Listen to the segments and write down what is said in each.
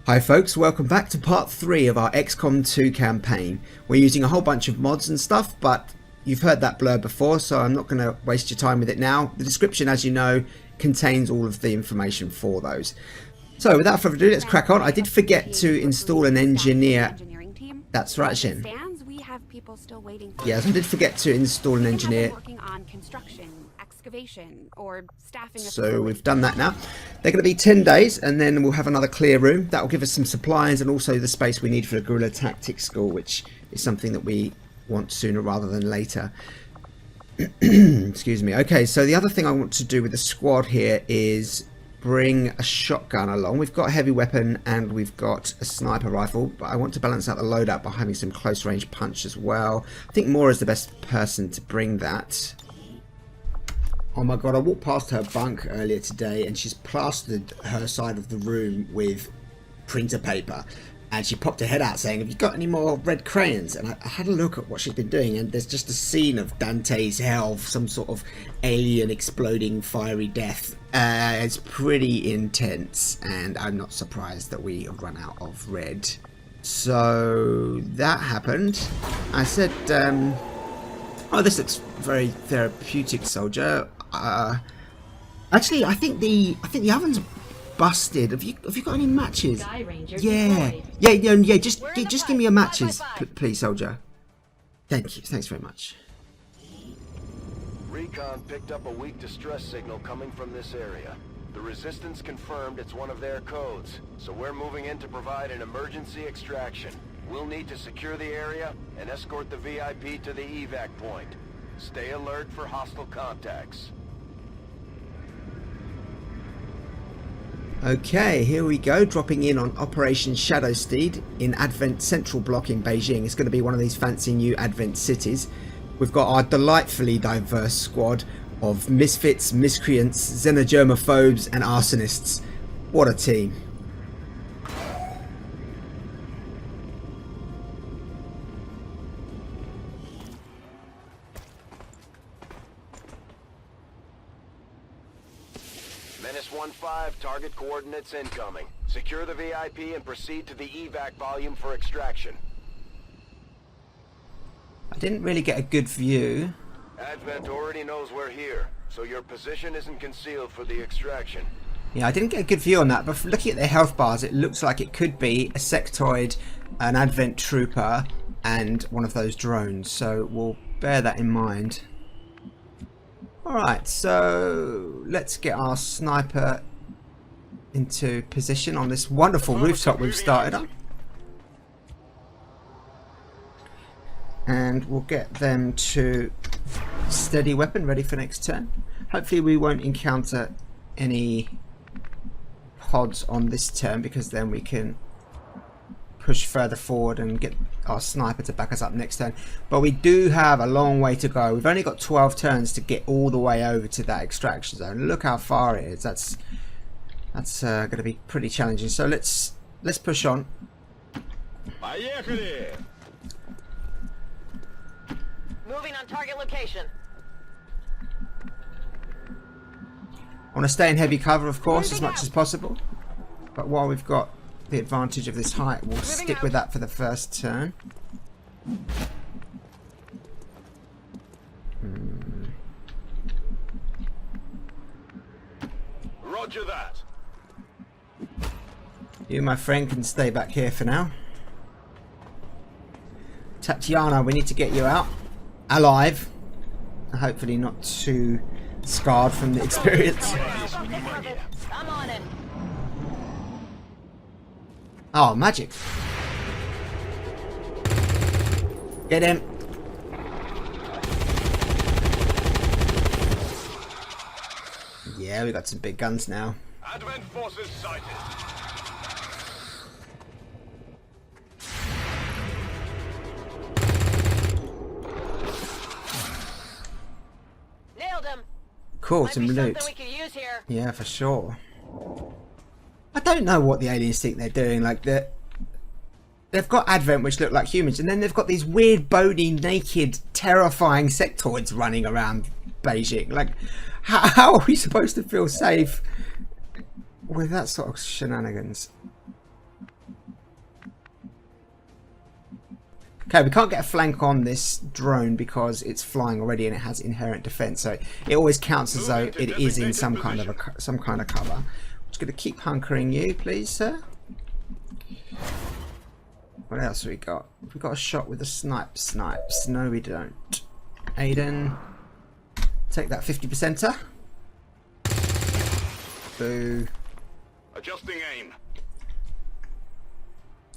Hi folks, welcome back to part 3 of our XCOM 2 campaign. We're using a whole bunch of mods and stuff, but you've heard that blur before, so I'm not going to waste your time with it now. The description, as you know, contains all of the information for those. So without further ado, let's crack on. I did forget to install an engineer. That's right, Shen. Yes, I did forget to install an engineer. Or staffing, so we've done that now. They're going to be 10 days and then we'll have another clear room. That will give us some supplies and also the space we need for a guerrilla tactics school, which is something that we want sooner rather than later. Excuse me. Okay, so the other thing I want to do with the squad here is bring a shotgun along. We've got a heavy weapon and we've got a sniper rifle, but I want to balance out the loadout by having some close range punch as well. I think Maura's the best person to bring that. Oh my god, I walked past her bunk earlier today and she's plastered her side of the room with printer paper, and she popped her head out saying, have you got any more red crayons? And I had a look at what she's been doing, and there's just a scene of Dante's hell, some sort of alien exploding fiery death. It's pretty intense and I'm not surprised that we run out of red. So that happened. I said, oh, this looks very therapeutic, soldier. Actually, I think the oven's busted. Have you got any matches? Yeah. Just give me your matches, please, soldier. Thank you. Thanks very much. Recon picked up a weak distress signal coming from this area. The resistance confirmed it's one of their codes, so we're moving in to provide an emergency extraction. We'll need to secure the area and escort the VIP to the evac point. Stay alert for hostile contacts. Okay, here we go, dropping in on Operation Shadow Steed in Advent Central Block in Beijing. It's going to be one of these fancy new Advent cities. We've got our delightfully diverse squad of misfits, miscreants, xenogermophobes and arsonists. What a team. Menace 1-5, target coordinates incoming. Secure the VIP and proceed to the evac volume for extraction. I didn't really get a good view. Advent already knows we're here, so your position isn't concealed for the extraction. Yeah, I didn't get a good view on that, but looking at their health bars, it looks like it could be a sectoid, an Advent trooper, and one of those drones, so we'll bear that in mind. Alright, so let's get our sniper into position on this wonderful rooftop we've started on. And we'll get them to steady weapon, ready for next turn. Hopefully we won't encounter any pods on this turn, because then we can push further forward and get our sniper to back us up next turn. But we do have a long way to go. We've only got 12 turns to get all the way over to that extraction zone. Look how far it is. That's going to be pretty challenging. So let's push on. Moving on target location. I want to stay in heavy cover, of course, as much as possible. But while we've got the advantage of this height, we'll stick with that for the first turn. Roger that. You, my friend, can stay back here for now. Tatiana, we need to get you out alive. Hopefully not too scarred from the experience. I'm on it. Oh, magic. Get him. Yeah, we got some big guns now. Advent forces sighted. Nailed him. Cool, Might some be loot. something we could use here. Yeah, for sure. I don't know what the aliens think they're doing. Like, they've got Advent, which look like humans, and then they've got these weird, bony, naked, terrifying sectoids running around Beijing. Like, how are we supposed to feel safe with that sort of shenanigans? Okay, we can't get a flank on this drone because it's flying already and it has inherent defense, so it always counts as though it is in some kind of cover. I'm just going to keep hunkering you, please, sir. What else have we got? We've got a shot with the snipes. No, we don't. Aiden, take that 50%er. Boo. Adjusting aim.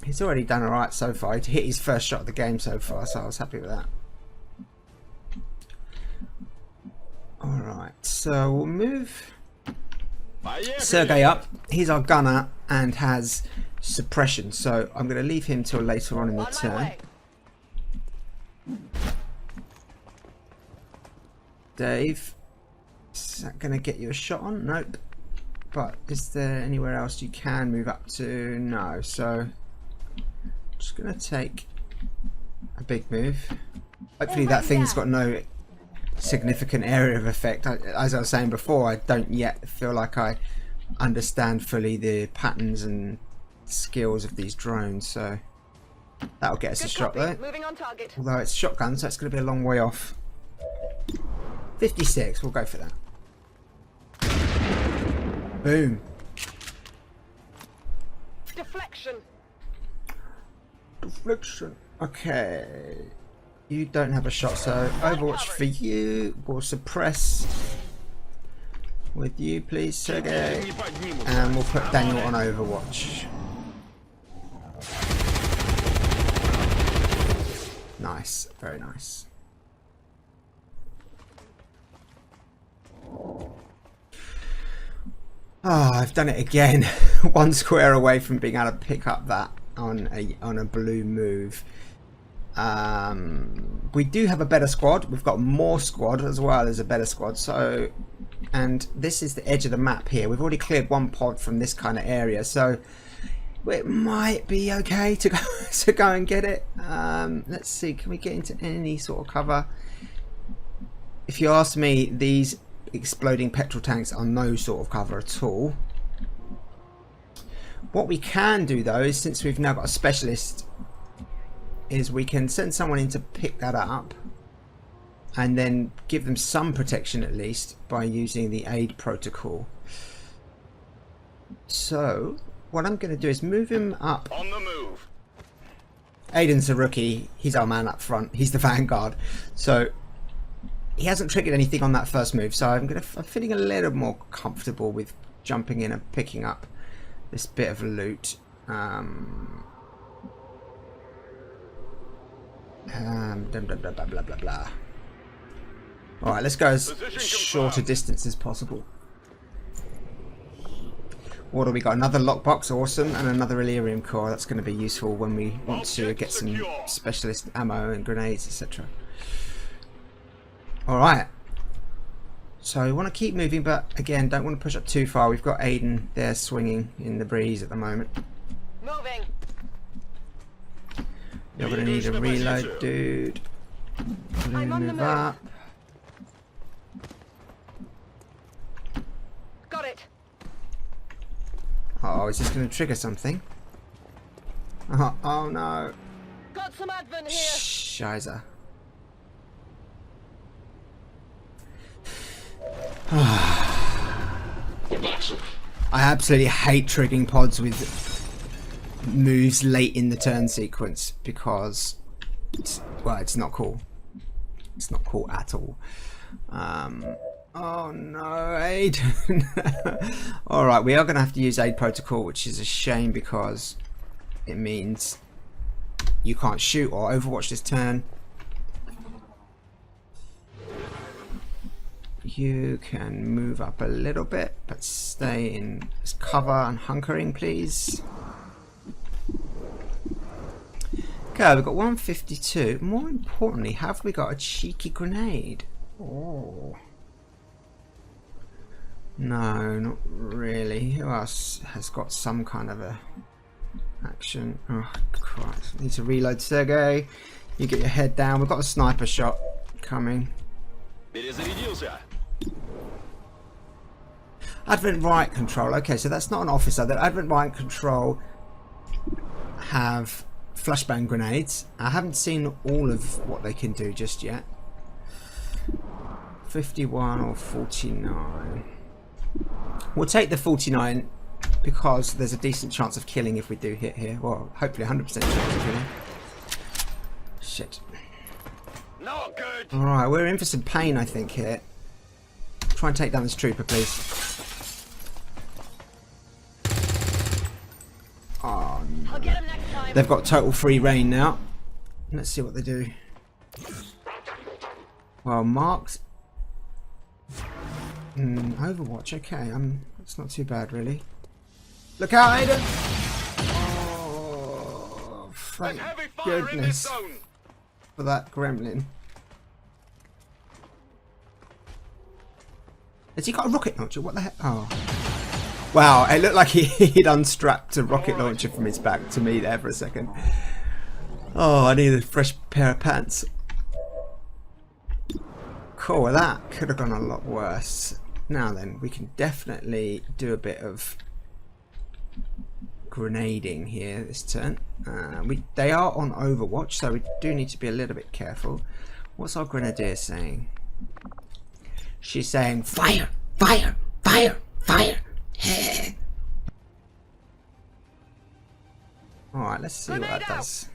He's already done alright so far. He hit his first shot of the game so far, so I was happy with that. Alright, so we'll move Sergey up. He's our gunner and has suppression, so I'm going to leave him till later on in the turn. Dave, is that going to get you a shot on? Nope. But is there anywhere else you can move up to? No, so I'm just going to take a big move. Hopefully that thing's got no significant area of effect. As I was saying before, I don't yet feel like I understand fully the patterns and skills of these drones, so that'll get us a shot though. Moving on target. Although it's shotgun, so it's going to be a long way off. 56, we'll go for that. Boom. Deflection. Deflection. Okay. You don't have a shot, so Overwatch for you. We'll suppress with you, please, Sergey. And we'll put Daniel on Overwatch. Nice. Very nice. Oh, I've done it again. One square away from being able to pick up that on a blue move. We do have a better squad. We've got more squad as well as a better squad. So, and this is the edge of the map here. We've already cleared one pod from this kind of area, so it might be okay to go and get it. Let's see. Can we get into any sort of cover? If you ask me, these exploding petrol tanks are no sort of cover at all. What we can do though is, since we've now got a specialist, is we can send someone in to pick that up and then give them some protection at least by using the aid protocol. So what I'm going to do is move him up. On the move. Aiden's a rookie. He's our man up front. He's the vanguard. So he hasn't triggered anything on that first move, so I'm feeling a little more comfortable with jumping in and picking up this bit of loot. Blah, blah, blah, blah, blah. Alright, let's go as short a distance as possible. What do we got? Another lockbox, awesome, and another Illyrium core. That's going to be useful when we want to get some specialist ammo and grenades, etc. Alright, so we want to keep moving, but again, don't want to push up too far. We've got Aiden there swinging in the breeze at the moment. Moving. You're going to need a reload, dude. I'm on the Move move. up. Got it. Oh, is this going to trigger something? Oh no. Got some advent here. Shiza. I absolutely hate triggering pods with moves late in the turn sequence because it's not cool. It's not cool at all. Oh no, aid. Alright, we are going to have to use aid protocol, which is a shame because it means you can't shoot or overwatch this turn. You can move up a little bit, but stay in cover and hunkering, please. Okay, we've got 152. More importantly, have we got a cheeky grenade? Oh. No, not really. Who else has got some kind of a action? Oh, Christ. Need to reload, Sergey. You get your head down. We've got a sniper shot coming. Advent Riot Control. Okay, so that's not an officer. The Advent Riot Control have flashbang grenades. I haven't seen all of what they can do just yet. 51 or 49. We'll take the 49 because there's a decent chance of killing if we do hit here. Well, hopefully 100% chance of killing. Shit. Not good. Alright, we're in for some pain, I think, here. Try and take down this trooper, please. Oh, no. I'll get him next time. They've got total free reign now. Let's see what they do. Well, marks. Overwatch, okay. It's not too bad, really. Look out, Aiden! Oh, thank Heavy fire in this goodness zone. for that gremlin. Has he got a rocket launcher? What the heck? Oh. Wow, it looked like he'd unstrapped a rocket launcher from his back to me there for a second. Oh, I need a fresh pair of pants. Cool, well, that could have gone a lot worse. Now then, we can definitely do a bit of grenading here this turn. They are on Overwatch, so we do need to be a little bit careful. What's our grenadier saying? She's saying, fire, fire, fire, fire. Alright, let's see what that does.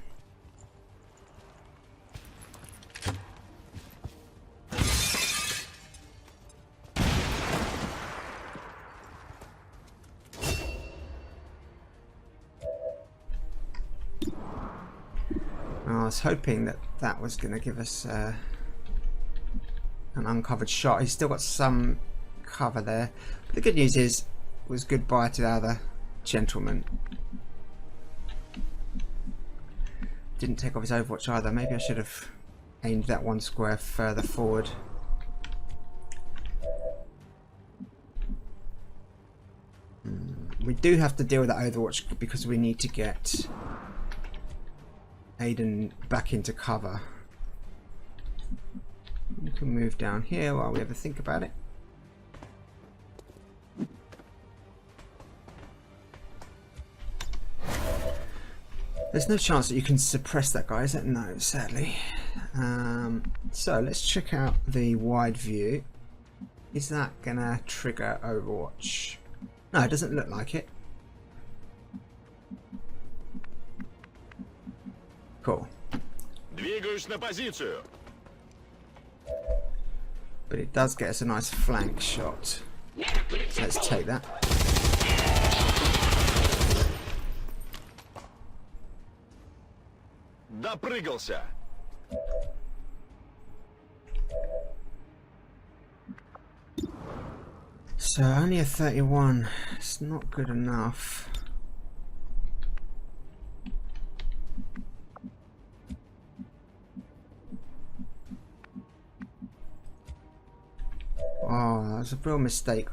I was hoping that that was going to give us an uncovered shot. He's still got some cover there. But the good news is, it was goodbye to the other gentleman. Didn't take off his Overwatch either. Maybe I should have aimed that one square further forward. We do have to deal with that Overwatch because we need to get Aiden back into cover. We can move down here while we ever think about it. There's no chance that you can suppress that guy, is it? No, sadly. So let's check out the wide view. Is that gonna trigger Overwatch? No, it doesn't look like it. Cool. Двигаюсь на позицию. But it does get us a nice flank shot. So let's take that. Допрыгался. So only a 31. It's not good enough. Oh, that was a real mistake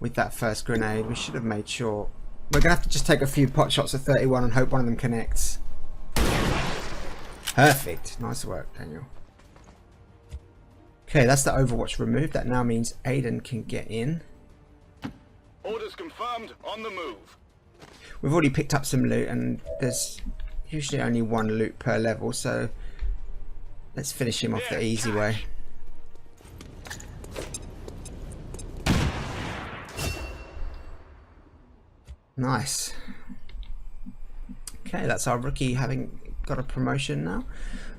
with that first grenade. We should have made sure. We're gonna have to just take a few pot shots at 31 and hope one of them connects. Perfect. Nice work, Daniel. Okay, that's the Overwatch removed. That now means Aiden can get in. Orders confirmed. On the move. We've already picked up some loot, and there's usually only one loot per level, so let's finish him off the easy way. Nice. Okay, that's our rookie having got a promotion now.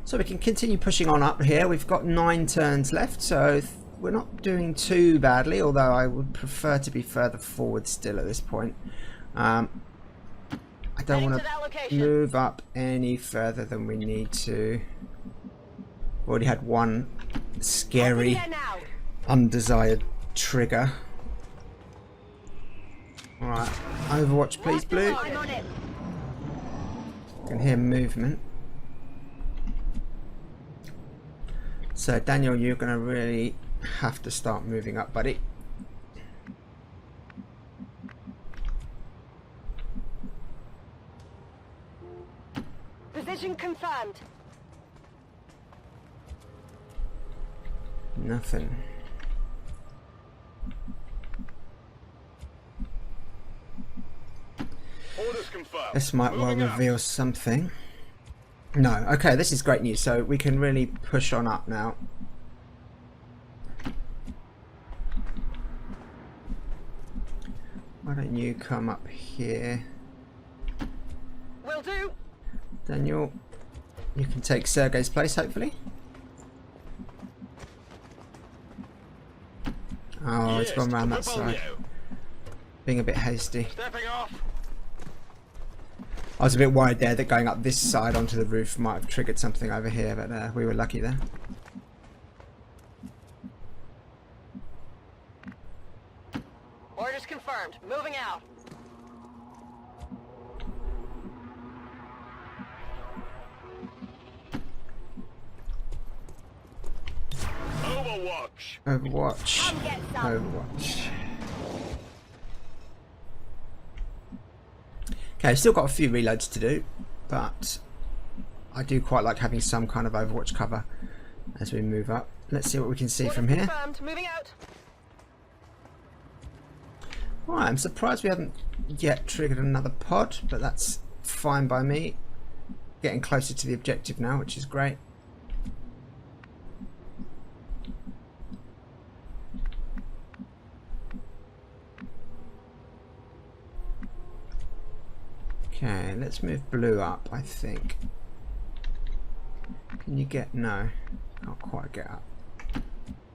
So we can continue pushing on up here. We've got 9 turns left, so we're not doing too badly, although I would prefer to be further forward still at this point. I don't want to move up any further than we need to. We've already had one scary, undesired trigger. Alright, Overwatch please, Blue. You can hear movement. So Daniel, you're going to really have to start moving up, buddy. Position confirmed. Nothing. Orders confirmed. This might well Moving out. reveal something. No, okay, this is great news. So we can really push on up now. Why don't you come up here? Will do. Daniel, you can take Sergei's place, hopefully. Oh, it's gone round that side. Being a bit hasty. Stepping off. I was a bit worried there that going up this side onto the roof might have triggered something over here, but we were lucky there. Orders confirmed. Moving out. Overwatch. Overwatch. Come get some. Overwatch. Okay, still got a few reloads to do, but I do quite like having some kind of Overwatch cover as we move up. Let's see what we can see Orders from here. confirmed. Moving out. Right, I'm surprised we haven't yet triggered another pod, but that's fine by me. Getting closer to the objective now, which is great. Okay, let's move blue up, I think. Can you get... no, can't quite get up.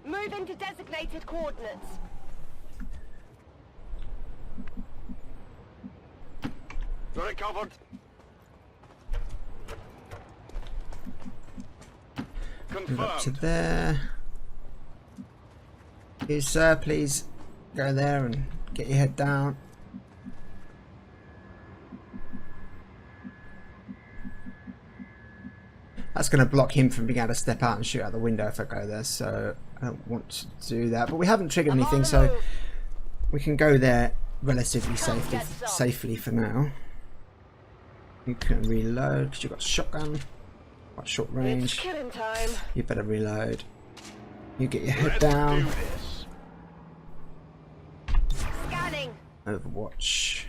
Move into designated coordinates. Recovered. Move up to Confirmed. there. You, sir, please go there and get your head down. That's going to block him from being able to step out and shoot out the window if I go there, so I don't want to do that. But we haven't triggered I'm on anything, the so move. we can go there relatively Come get some. safely for now. You can reload because you've got a shotgun, quite short It's range. killing time. You better reload. You get your head Let's down. do this. Scanning. Overwatch.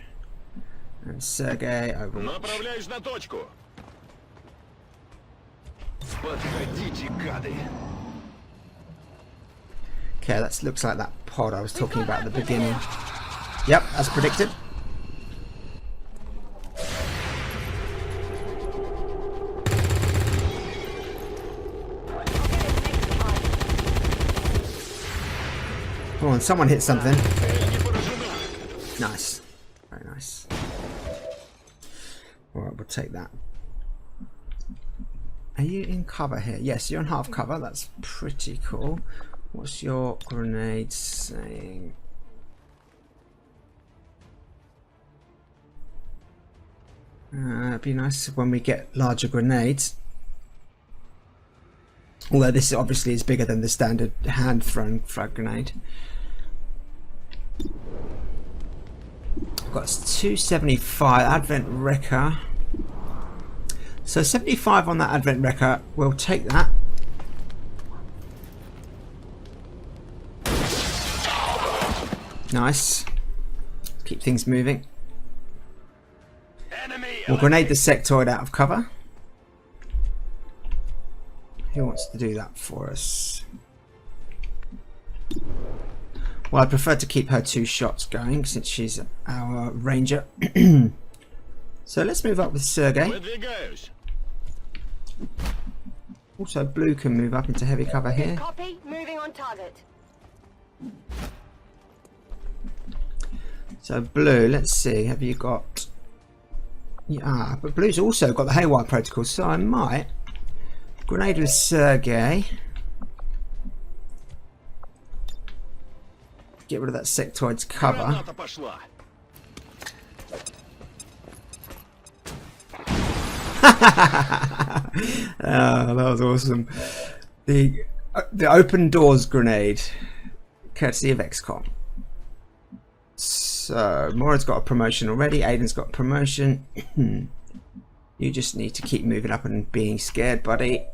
And Sergei, Overwatch. Направляюсь на точку. Подходите, гады. Okay, that looks like that pod I was talking about at the beginning. Yep, as predicted. Come on, someone hit something. Nice. Very nice. Alright, we'll take that. Are you in cover here? Yes, you're in half cover. That's pretty cool. What's your grenade saying? It'd be nice when we get larger grenades. Although this obviously is bigger than the standard hand-thrown frag grenade. I've got 275 Advent Wrecker. So 75 on that Advent Wrecker. We'll take that. Nice. Keep things moving. Enemy. We'll grenade the sectoid out of cover. Who wants to do that for us? Well, I prefer to keep her 2 shots going since she's our ranger. So let's move up with Sergei. Выдвигаюсь. Also, blue can move up into heavy cover here. Copy. Moving on target. So blue, let's see. Have you got? Yeah, but blue's also got the haywire protocol, so I might grenade with Sergei. Get rid of that sectoid's cover. Граната пошла. Oh, that was awesome. The open doors grenade, courtesy of XCOM. So Mora's got a promotion already. Aiden's got a promotion. You just need to keep moving up and being scared, buddy.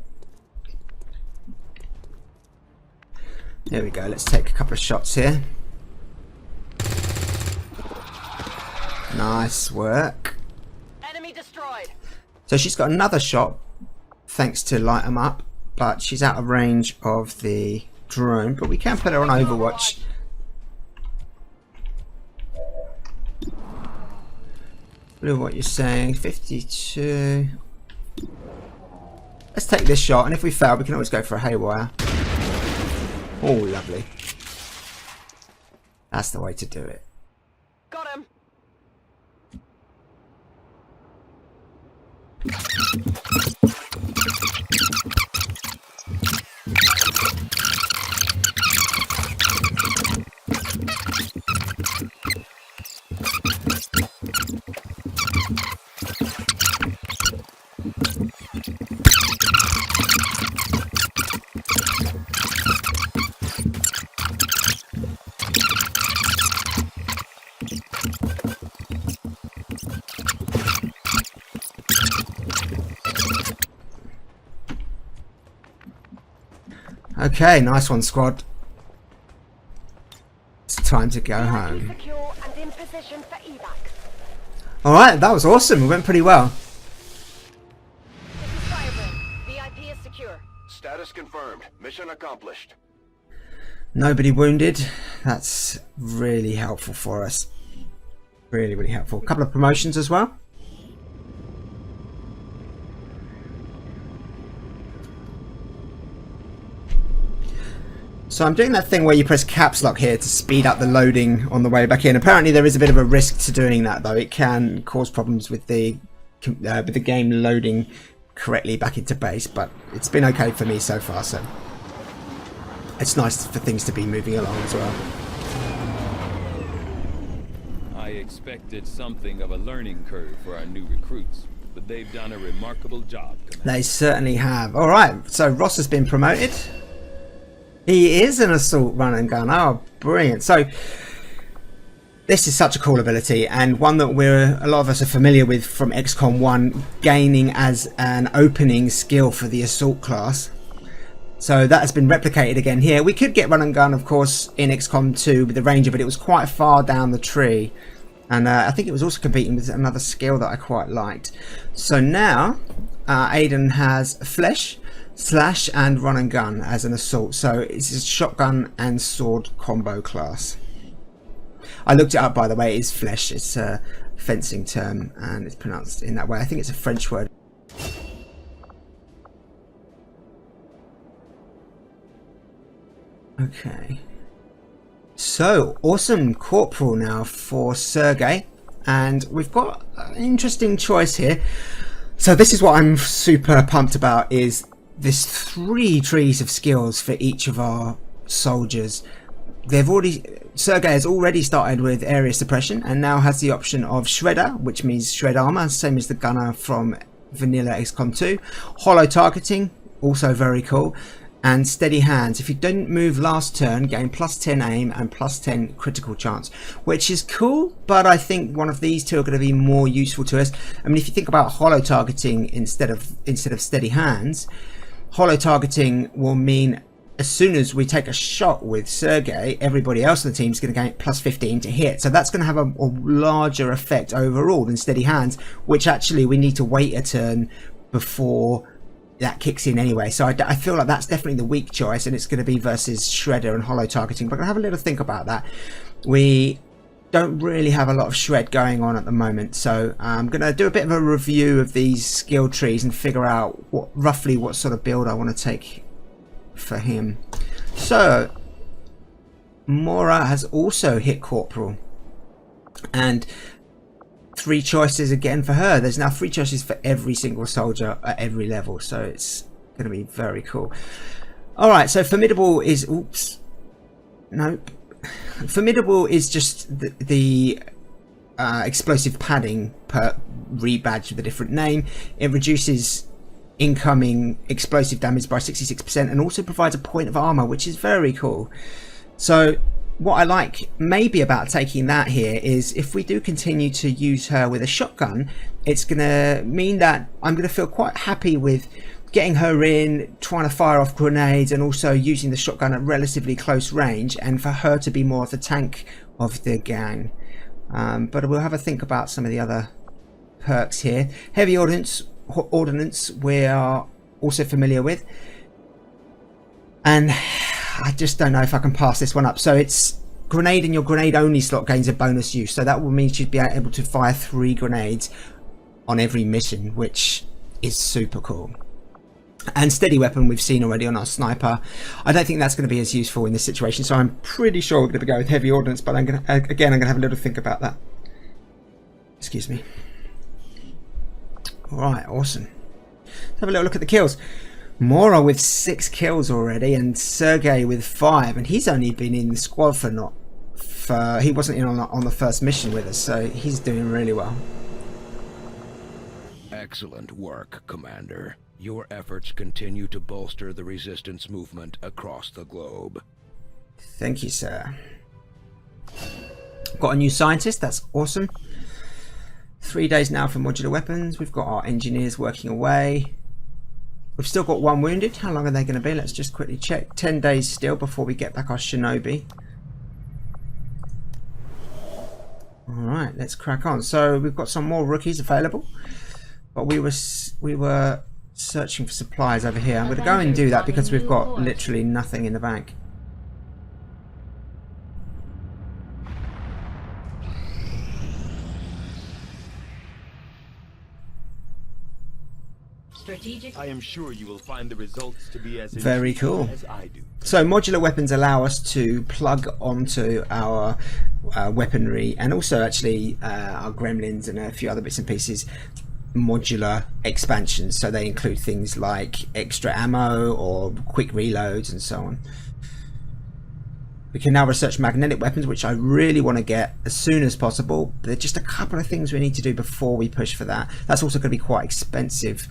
There we go. Let's take a couple of shots here. Nice work. Enemy destroyed. So she's got another shot, thanks to light 'em up, but she's out of range of the drone. But we can put her on Overwatch. Blue, what you're saying? 52. Let's take this shot, and if we fail, we can always go for a haywire. Oh, lovely. That's the way to do it. Got him. Okay, nice one, squad. It's time to go home. Secure and in position for evac. Alright, that was awesome. It went pretty well. This is Fireball. VIP is secure. Status confirmed. Mission accomplished. Nobody wounded. That's really helpful for us. Really, really helpful. A couple of promotions as well. So I'm doing that thing where you press caps lock here to speed up the loading on the way back in. Apparently there is a bit of a risk to doing that, though. It can cause problems with the game loading correctly back into base, but it's been okay for me so far, so it's nice for things to be moving along as well. I expected something of a learning curve for our new recruits, but they've done a remarkable job, Commander. They certainly have. Alright, so Ross has been promoted. He is an assault run and gun. Oh, brilliant. So this is such a cool ability, and one that a lot of us are familiar with from XCOM 1, gaining as an opening skill for the assault class. So that has been replicated again here. We could get run and gun, of course, in XCOM 2 with the ranger, but it was quite far down the tree. And I think it was also competing with another skill that I quite liked. So now Aiden has flesh, slash and run and gun as an assault. So it's a shotgun and sword combo class. I looked it up, by the way. It is flesh. It's a fencing term and it's pronounced in that way. I think it's a French word. Okay. So awesome corporal now for Sergey, and we've got an interesting choice here. So this is what I'm super pumped about, is there's 3 trees of skills for each of our soldiers. Sergey has already started with area suppression and now has the option of shredder, which means shred armor, same as the gunner from vanilla XCOM 2. Hollow targeting, also very cool. And steady hands. If you don't move last turn, gain +10 aim and +10 critical chance, which is cool, but I think one of these two are going to be more useful to us. I mean, if you think about hollow targeting instead of steady hands, hollow targeting will mean as soon as we take a shot with Sergey, everybody else on the team is going to gain +15 to hit. So that's going to have a larger effect overall than steady hands, which actually we need to wait a turn before that kicks in anyway. So I feel like that's definitely the weak choice, and it's going to be versus shredder and hollow targeting. But I'm going to have a little think about that. We don't really have a lot of shred going on at the moment, so I'm going to do a bit of a review of these skill trees and figure out roughly what sort of build I want to take for him. So Mora has also hit corporal, and 3 choices again for her. There's now 3 choices for every single soldier at every level, so it's going to be very cool. Alright, so formidable is formidable is just the explosive padding perk rebadged with a different name. It reduces incoming explosive damage by 66% and also provides a point of armor, which is very cool. So what I like maybe about taking that here is if we do continue to use her with a shotgun, it's going to mean that I'm going to feel quite happy with getting her in, trying to fire off grenades, and also using the shotgun at relatively close range, and for her to be more of the tank of the gang. But we'll have a think about some of the other perks here. Heavy ordnance we are also familiar with. And I just don't know if I can pass this one up. So it's grenade, and your grenade only slot gains a bonus use. So that will mean you'd be able to fire 3 grenades on every mission, which is super cool. And steady weapon we've seen already on our sniper. I don't think that's going to be as useful in this situation, so I'm pretty sure we're going to go with heavy ordnance, but I'm going to have a little think about that. Excuse me. Alright, awesome. Let's have a little look at the kills. Mora with 6 kills already, and Sergey with 5, and he's only been in the squad he wasn't in on the first mission with us, so he's doing really well. Excellent work, Commander. Your efforts continue to bolster the resistance movement across the globe. Thank you, sir. Got a new scientist, that's awesome. 3 days now for modular weapons. We've got our engineers working away. We've still got 1 wounded. How long are they going to be? Let's just quickly check. 10 days still before we get back our shinobi. Alright, let's crack on. So we've got some more rookies available. But we were searching for supplies over here. I'm going to go and do that because we've got literally nothing in the bank. I am sure you will find the results to be as very cool as I do. So modular weapons allow us to plug onto our weaponry, and also actually our gremlins and a few other bits and pieces, modular expansions. So they include things like extra ammo or quick reloads and so on. We can now research magnetic weapons, which I really want to get as soon as possible. There are just a couple of things we need to do before we push for that. That's also going to be quite expensive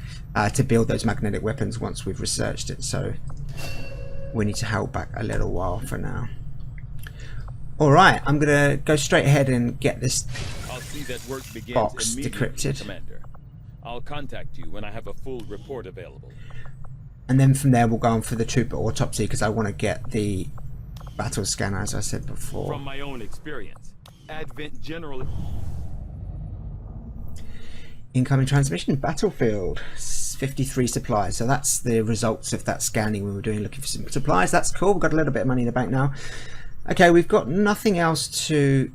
to build those magnetic weapons once we've researched it, so we need to hold back a little while for now. Alright, I'm going to go straight ahead and get this box decrypted. Commander. I'll contact you when I have a full report available. And then from there we'll go on for the trooper autopsy, because I want to get the battle scanner, as I said before. From my own experience, Advent generally... Incoming transmission, battlefield, 53 supplies. So that's the results of that scanning we were doing, looking for some supplies. That's cool. We've got a little bit of money in the bank now. Okay, we've got nothing else to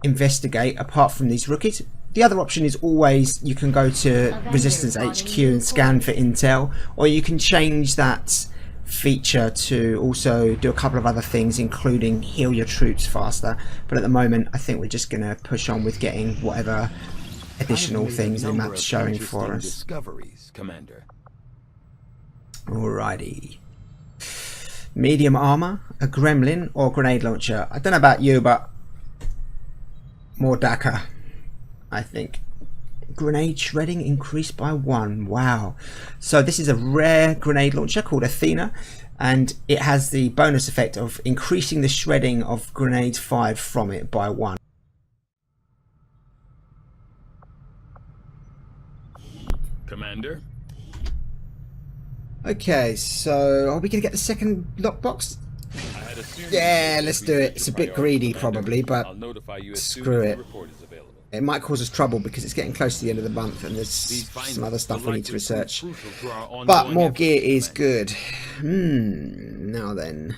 investigate apart from these rookies. The other option is always you can go to Resistance HQ and scan for intel, or you can change that feature to also do a couple of other things, including heal your troops faster. But at the moment I think we're just going to push on with getting whatever additional things the map's showing for us. Discoveries, Commander. Alrighty. Medium armor, a gremlin, or grenade launcher. I don't know about you, but more Dakar, I think. Grenade shredding increased by 1. Wow. So this is a rare grenade launcher called Athena, and it has the bonus effect of increasing the shredding of grenades fired from it by 1. Commander? Okay, so are we going to get the second lockbox? Yeah, let's do it. It's a bit greedy probably, but screw it. It might cause us trouble because it's getting close to the end of the month and there's some other stuff we need to research. But more gear is good. Now then.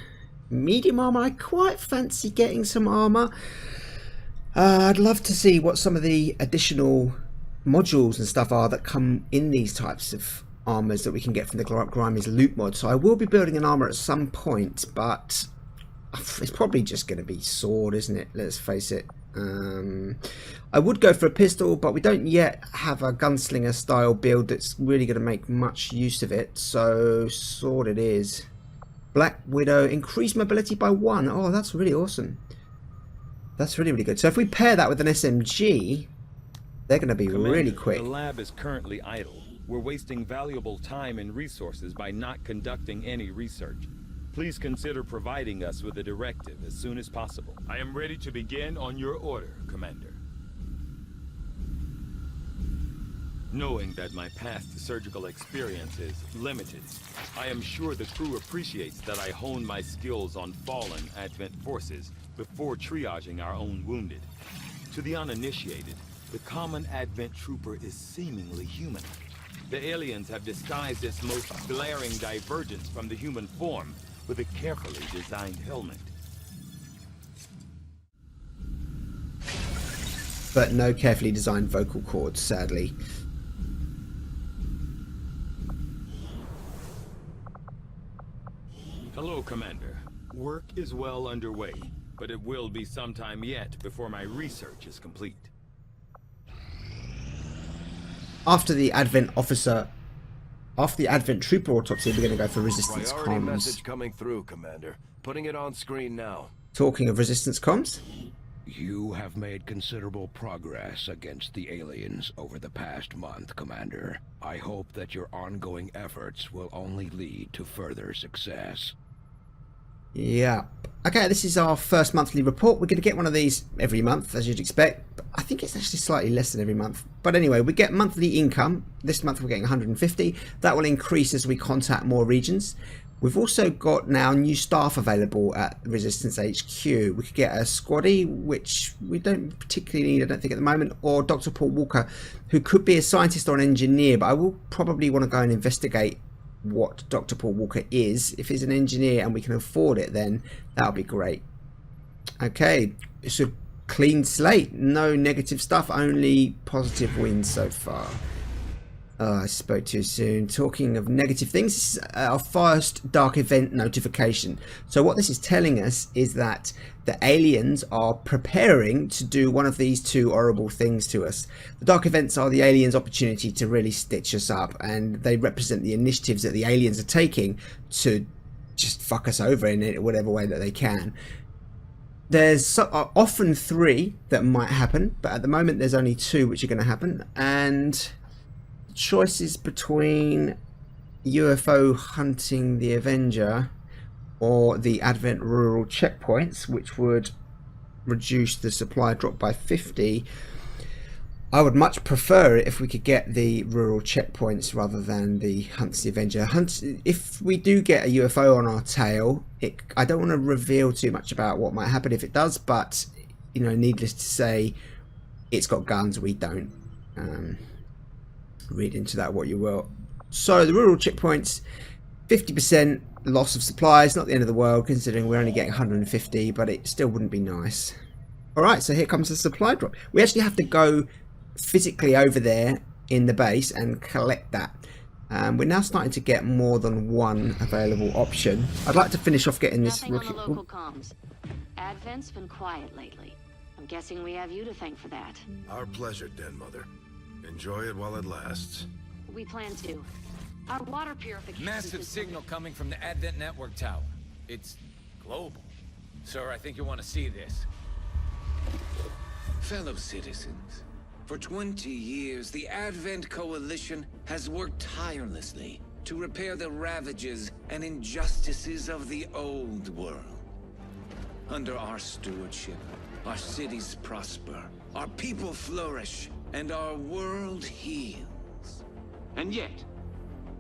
Medium armor, I quite fancy getting some armor. I'd love to see what some of the additional modules and stuff are that come in these types of armors that we can get from the Grimey's loot mod. So I will be building an armor at some point, but it's probably just going to be sword, isn't it? Let's face it. I would go for a pistol, but we don't yet have a gunslinger style build that's really going to make much use of it, so sword it is. Black Widow, increased mobility by 1. Oh, that's really awesome. That's really, really good. So if we pair that with an SMG, they're going to be really quick. The lab is currently idle. We're wasting valuable time and resources by not conducting any research. Please consider providing us with a directive as soon as possible. I am ready to begin on your order, Commander. Knowing that my past surgical experience is limited, I am sure the crew appreciates that I hone my skills on fallen Advent forces before triaging our own wounded. To the uninitiated, The common Advent trooper is seemingly human. The aliens have disguised its most glaring divergence from the human form with a carefully designed helmet. But no carefully designed vocal cords, sadly. Hello, Commander. Work is well underway, but it will be some time yet before my research is complete. After the Advent Trooper autopsy, we're going to go for Resistance Priority comms. message coming through, Commander. Putting it on screen now. Talking of Resistance comms, You have made considerable progress against the aliens over the past month, Commander. I hope that your ongoing efforts will only lead to further success. yeah. Okay, this is our first monthly report. We're going to get one of these every month, as you'd expect. But I think it's actually slightly less than every month. But anyway, we get monthly income. This month we're getting 150. That will increase as we contact more regions. We've also got now new staff available at Resistance HQ. We could get a squaddie, which we don't particularly need, I don't think, at the moment, or Dr. Paul Walker, who could be a scientist or an engineer, but I will probably want to go and investigate what Dr. Paul Walker is. If he's an engineer and we can afford it, then that would be great. Okay, it's a clean slate. No negative stuff, only positive wins so far. Oh, I spoke too soon. Talking of negative things, this is our first dark event notification. So what this is telling us is that the aliens are preparing to do one of these two horrible things to us. The dark events are the aliens' opportunity to really stitch us up, and they represent the initiatives that the aliens are taking to just fuck us over in whatever way that they can. There's often 3 that might happen, but at the moment there's only 2 which are going to happen, and choices between UFO hunting the Avenger or the Advent rural checkpoints, which would reduce the supply drop by 50. I would much prefer it if we could get the rural checkpoints rather than the hunts the Avenger. If we do get a UFO on our tail, I don't want to reveal too much about what might happen if it does, but you know, needless to say, it's got guns, we don't. Read into that what you will. So the rural checkpoints, 50% loss of supplies, not the end of the world considering we're only getting 150, but it still wouldn't be nice. Alright, so here comes the supply drop. We actually have to go physically over there in the base and collect that. We're now starting to get more than one available option. I'd like to finish off getting this Nothing on the local comms. Advent's been quiet lately. I'm guessing we have you to thank for that. Our pleasure, Den Mother. Enjoy it while it lasts. We plan to. Our water purification Massive system- signal coming from the Advent network tower. It's global. Sir, I think you'll want to see this. Fellow citizens, for 20 years, the Advent Coalition has worked tirelessly to repair the ravages and injustices of the old world. Under our stewardship, our cities prosper, our people flourish, and our world heals. And yet,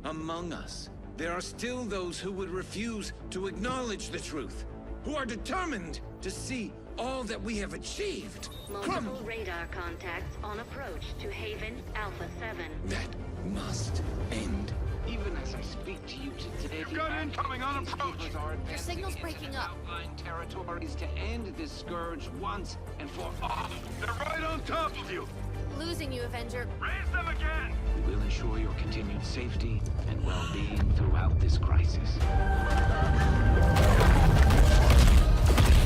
among us, there are still those who would refuse to acknowledge the truth, who are determined to see all that we have achieved Multiple radar contacts on approach to Haven Alpha 7. That must end. Even as I speak to you today, You've got incoming on approach. Your signal's breaking up. Outlying territories to end this scourge once and for all. They're right on top of you. Losing you, Avenger. Raise them again. We will ensure your continued safety and well-being throughout this crisis.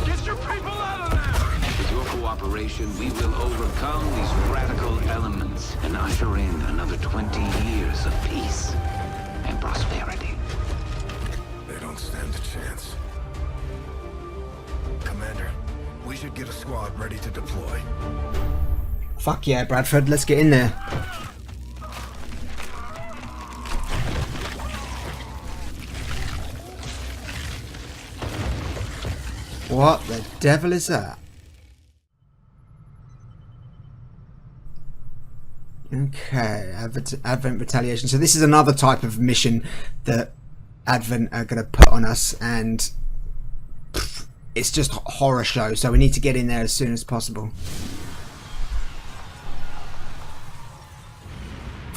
Get your people out of there. With your cooperation, we will overcome these radical elements and usher in another 20 years of peace and prosperity. They don't stand a chance. Commander, we should get a squad ready to deploy. Fuck yeah, Bradford, let's get in there. What the devil is that? Okay, Advent Retaliation. So this is another type of mission that Advent are going to put on us, and it's just a horror show, so we need to get in there as soon as possible.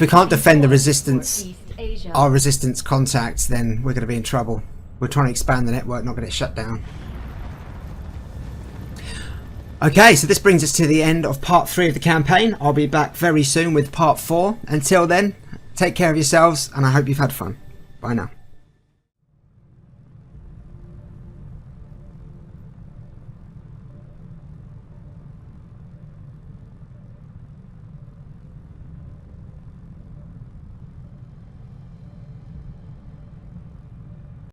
we can't defend the resistance, East Asia. our resistance contacts, then we're going to be in trouble. We're trying to expand the network, not get it shut down. Okay, so this brings us to the end of part 3 of the campaign. I'll be back very soon with part 4. Until then, take care of yourselves, and I hope you've had fun. Bye now.